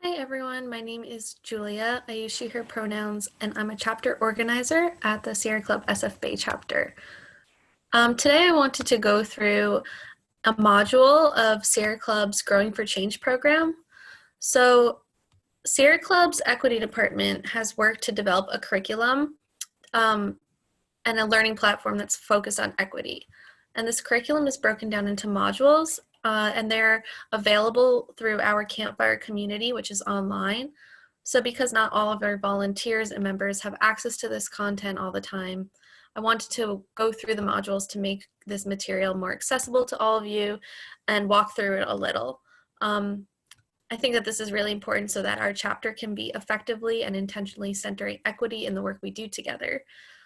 Hi everyone, my name is Julia. I use she, her pronouns, and I'm a chapter organizer at the Sierra Club SF Bay chapter. Today I wanted to go through a module of Sierra Club's Growing for Change program. So Sierra Club's equity department has worked to develop a curriculum and a learning platform that's focused on equity. And this curriculum is broken down into modules, and they're available through our Campfire community, which is online. So because not all of our volunteers and members have access to this content all the time, I wanted to go through the modules to make this material more accessible to all of you and walk through it a little. I think that this is really important so that our chapter can be effectively and intentionally centering equity in the work we do together.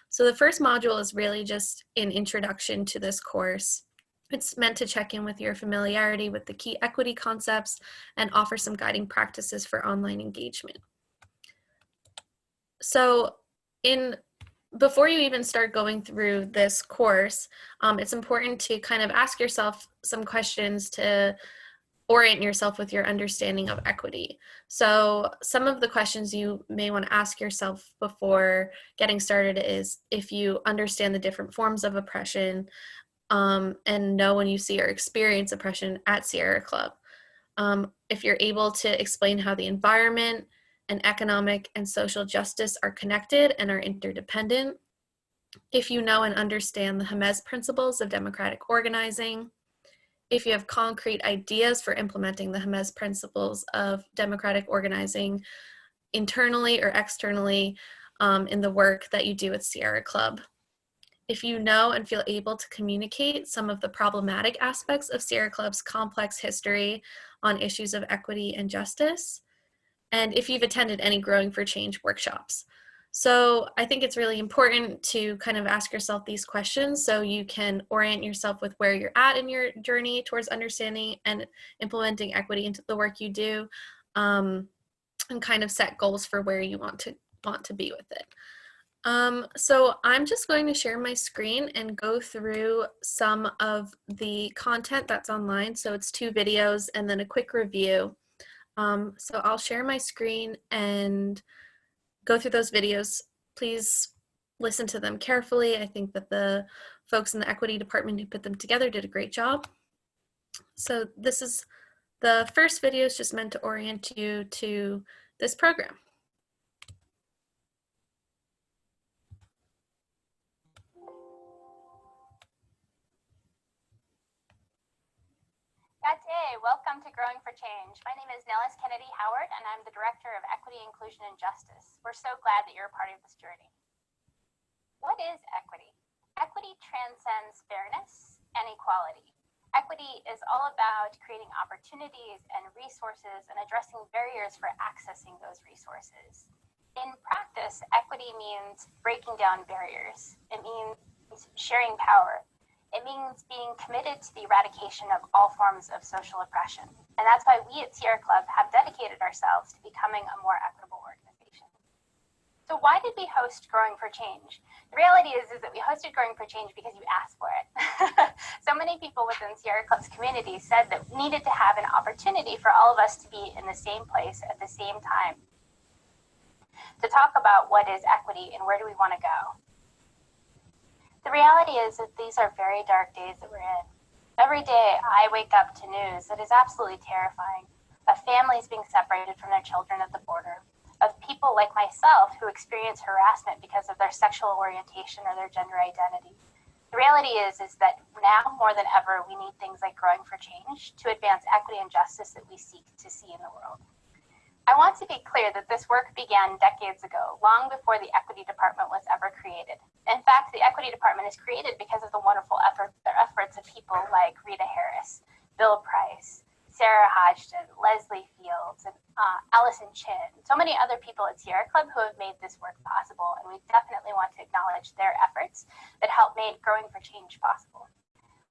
So the first module is really just an introduction to this course. It's meant to check in with your familiarity with the key equity concepts and offer some guiding practices for online engagement. So before you even start going through this course, it's important to kind of ask yourself some questions to orient yourself with your understanding of equity. So some of the questions you may want to ask yourself before getting started is if you understand the different forms of oppression and know when you see or experience oppression at Sierra Club. If you're able to explain how the environment and economic and social justice are connected and are interdependent. If you know and understand the Jemez principles of democratic organizing. If you have concrete ideas for implementing the Jemez principles of democratic organizing internally or externally in the work that you do at Sierra Club. If you know and feel able to communicate some of the problematic aspects of Sierra Club's complex history on issues of equity and justice, and if you've attended any Growing for Change workshops. So I think it's really important to kind of ask yourself these questions so you can orient yourself with where you're at in your journey towards understanding and implementing equity into the work you do, and kind of set goals for where you want to be with it. So I'm just going to share my screen and go through some of the content that's online. So it's 2 videos and then a quick review. So I'll share my screen and go through those videos. Please listen to them carefully. I think that the folks in the equity department who put them together did a great job. So this is the first video is just meant to orient you to this program. Good day. Welcome to Growing for Change. My name is Nellis Kennedy Howard, and I'm the Director of Equity, Inclusion, and Justice. We're so glad that you're a part of this journey. What is equity? Equity transcends fairness and equality. Equity is all about creating opportunities and resources and addressing barriers for accessing those resources. In practice, equity means breaking down barriers. It means sharing power. It means being committed to the eradication of all forms of social oppression. And that's why we at Sierra Club have dedicated ourselves to becoming a more equitable organization. So why did we host Growing for Change? The reality is that we hosted Growing for Change because you asked for it. So many people within Sierra Club's community said that we needed to have an opportunity for all of us to be in the same place at the same time to talk about what is equity and where do we want to go. The reality is that these are very dark days that we're in. Every day I wake up to news that is absolutely terrifying, of families being separated from their children at the border, of people like myself who experience harassment because of their sexual orientation or their gender identity. The reality is that now more than ever, we need things like Growing for Change to advance equity and justice that we seek to see in the world. I want to be clear that this work began decades ago, long before the Equity Department was ever created. In fact, the Equity Department is created because of the wonderful efforts of people like Rita Harris, Bill Price, Sarah Hodgson, Leslie Fields, and Allison Chin, so many other people at Sierra Club who have made this work possible, and we definitely want to acknowledge their efforts that helped make Growing for Change possible.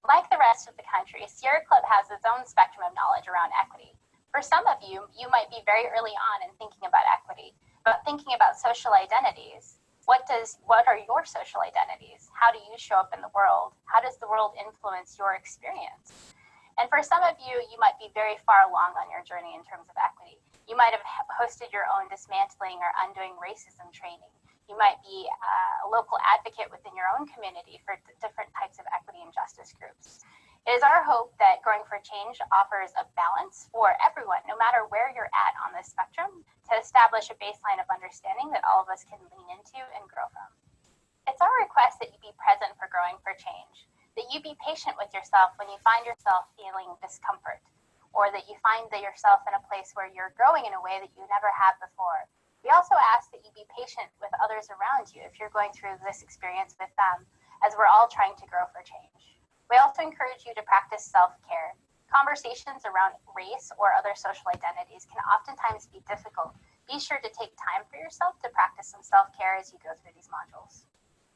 Like the rest of the country, Sierra Club has its own spectrum of knowledge around equity. For some of you, you might be very early on in thinking about equity, but thinking about social identities. What are your social identities? How do you show up in the world? How does the world influence your experience? And for some of you, you might be very far along on your journey in terms of equity. You You might have hosted your own dismantling or undoing racism training. You might be a local advocate within your own community for different types of equity and justice groups. It is our hope that Growing for Change offers a balance for everyone, no matter where you're at on the spectrum, to establish a baseline of understanding that all of us can lean into and grow from. It's our request that you be present for Growing for Change, that you be patient with yourself when you find yourself feeling discomfort, or that you find that yourself in a place where you're growing in a way that you never have before. We also ask that you be patient with others around you if you're going through this experience with them, as we're all trying to grow for change. We also encourage you to practice self-care. Conversations around race or other social identities can oftentimes be difficult. Be sure to take time for yourself to practice some self-care as you go through these modules.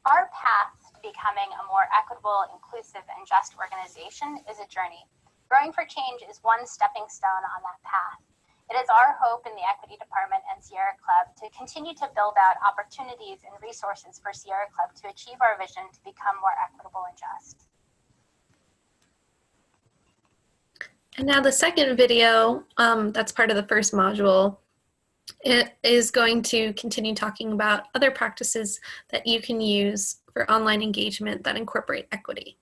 Our path to becoming a more equitable, inclusive, and just organization is a journey. Growing for Change is one stepping stone on that path. It is our hope in the Equity Department and Sierra Club to continue to build out opportunities and resources for Sierra Club to achieve our vision to become more equitable and just. And now the second video, that's part of the first module, it is going to continue talking about other practices that you can use for online engagement that incorporate equity.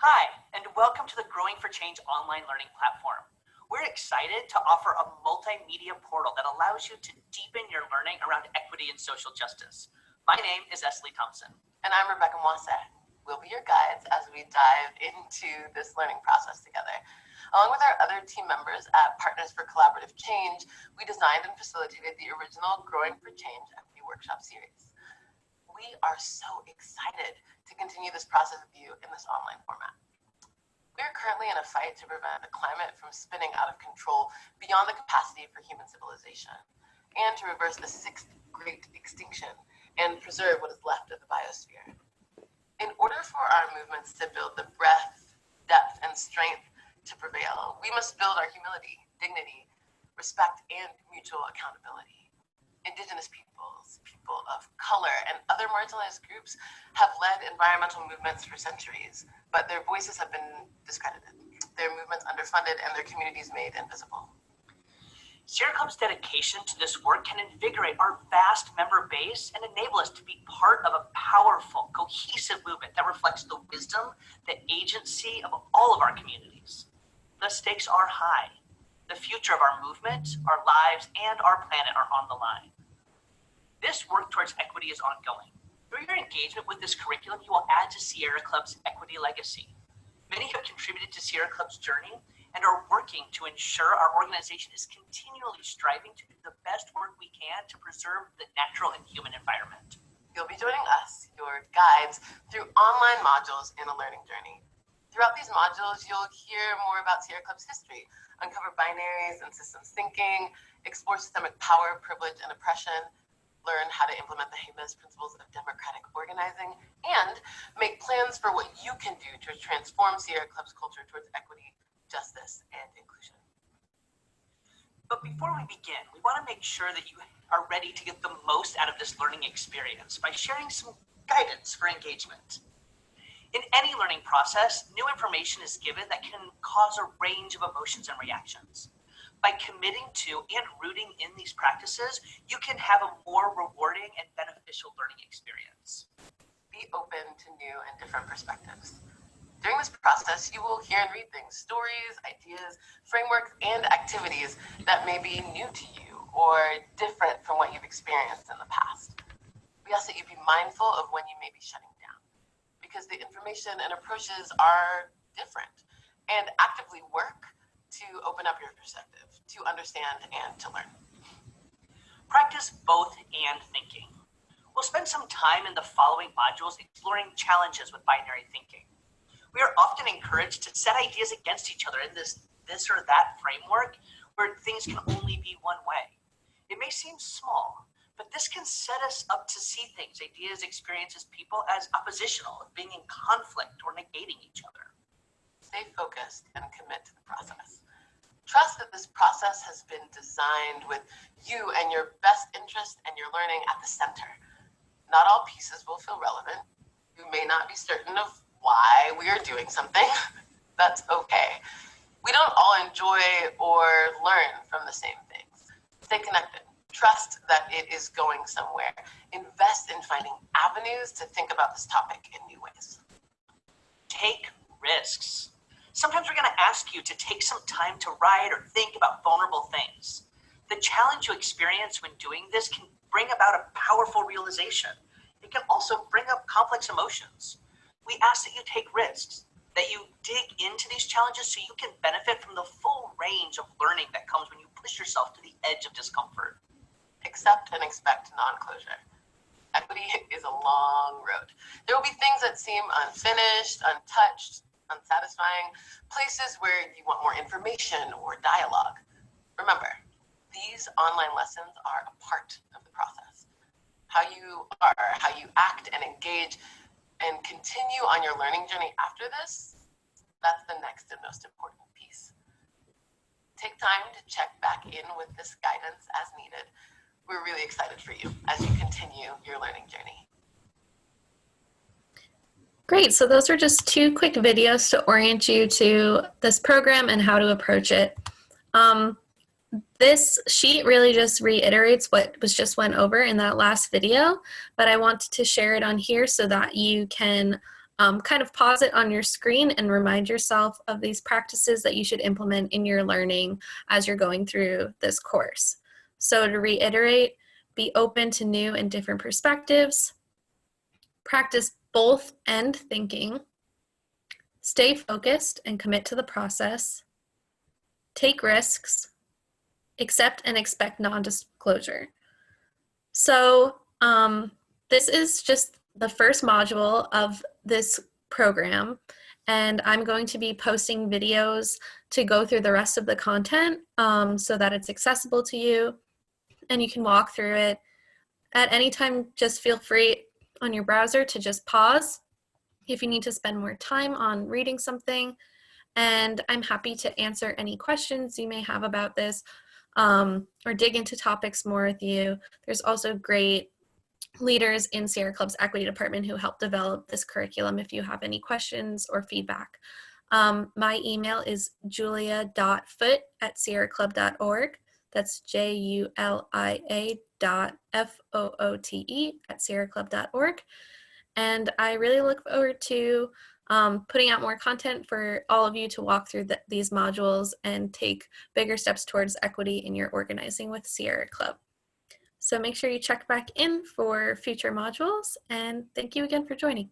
Hi, and welcome to the Growing for Change online learning platform. We're excited to offer a multimedia portal that allows you to deepen your learning around equity and social justice. My name is Esley Thompson. And I'm Rebecca Moise. We'll be your guides as we dive into this learning process together. Along with our other team members at Partners for Collaborative Change, we designed and facilitated the original Growing for Change Equity Workshop series. We are so excited to continue this process with you in this online format. We are currently in a fight to prevent the climate from spinning out of control beyond the capacity for human civilization, and to reverse the sixth great extinction and preserve what is left of the biosphere. In order for our movements to build the breadth, depth, and strength to prevail, we must build our humility, dignity, respect, and mutual accountability. Indigenous peoples, people of color, and other marginalized groups have led environmental movements for centuries, but their voices have been discredited, their movements underfunded, and their communities made invisible. Sierra Club's dedication to this work can invigorate our vast member base and enable us to be part of a powerful, cohesive movement that reflects the wisdom, the agency of all of our communities. The stakes are high. The future of our movement, our lives, and our planet are on the line. This work towards equity is ongoing. Through your engagement with this curriculum, you will add to Sierra Club's equity legacy. Many have contributed to Sierra Club's journey and are working to ensure our organization is continually striving to do the best work we can to preserve the natural and human environment. You'll be joining us, your guides, through online modules in a learning journey. Throughout these modules, you'll hear more about Sierra Club's history, uncover binaries and systems thinking, explore systemic power, privilege, and oppression, learn how to implement the Hamas principles of democratic organizing, and make plans for what you can do to transform Sierra Club's culture towards equity, justice, and inclusion. But before we begin, we want to make sure that you are ready to get the most out of this learning experience by sharing some guidance for engagement. In any learning process, new information is given that can cause a range of emotions and reactions. By committing to and rooting in these practices, you can have a more rewarding and beneficial learning experience. Be open to new and different perspectives. During this process, you will hear and read things, stories, ideas, frameworks, and activities that may be new to you or different from what you've experienced in the past. We ask that you be mindful of when you may be shutting down, because the information and approaches are different, and actively work to open up your perspective, to understand and to learn. Practice both and thinking. We'll spend some time in the following modules exploring challenges with binary thinking. We are often encouraged to set ideas against each other in this or that framework where things can only be one way. It may seem small, but this can set us up to see things, ideas, experiences, people as oppositional, being in conflict or negating each other. Stay focused and commit to the process. Trust that this process has been designed with you and your best interest and your learning at the center. Not all pieces will feel relevant. You may not be certain of why we are doing something. That's okay. We don't all enjoy or learn from the same things. Stay connected. Trust that it is going somewhere. Invest in finding avenues to think about this topic in new ways. Take risks. Sometimes we're going to ask you to take some time to write or think about vulnerable things. The challenge you experience when doing this can bring about a powerful realization. It can also bring up complex emotions. We ask that you take risks, that you dig into these challenges so you can benefit from the full range of learning that comes when you push yourself to the edge of discomfort. Accept and expect non-closure. Equity is a long road. There will be things that seem unfinished, untouched, unsatisfying, places where you want more information or dialogue. Remember, these online lessons are a part of the process. How you are, how you act and engage and continue on your learning journey after this, that's the next and most important piece. Take time to check back in with this guidance as needed. We're really excited for you as you continue your learning journey. Great. So those are just 2 quick videos to orient you to this program and how to approach it. This sheet really just reiterates what was just went over in that last video, but I wanted to share it on here so that you can kind of pause it on your screen and remind yourself of these practices that you should implement in your learning as you're going through this course. So to reiterate, be open to new and different perspectives, practice both end thinking, stay focused and commit to the process, take risks, accept and expect non-disclosure. So this is just the first module of this program, and I'm going to be posting videos to go through the rest of the content so that it's accessible to you and you can walk through it. At any time, just feel free on your browser to just pause if you need to spend more time on reading something, and I'm happy to answer any questions you may have about this or dig into topics more with you. There's also great leaders in Sierra Club's equity department who help develop this curriculum if you have any questions or feedback. My email is julia.foote@sierraclub.org. That's julia.foote@sierraclub.org. And I really look forward to putting out more content for all of you to walk through these modules and take bigger steps towards equity in your organizing with Sierra Club. So make sure you check back in for future modules, and thank you again for joining.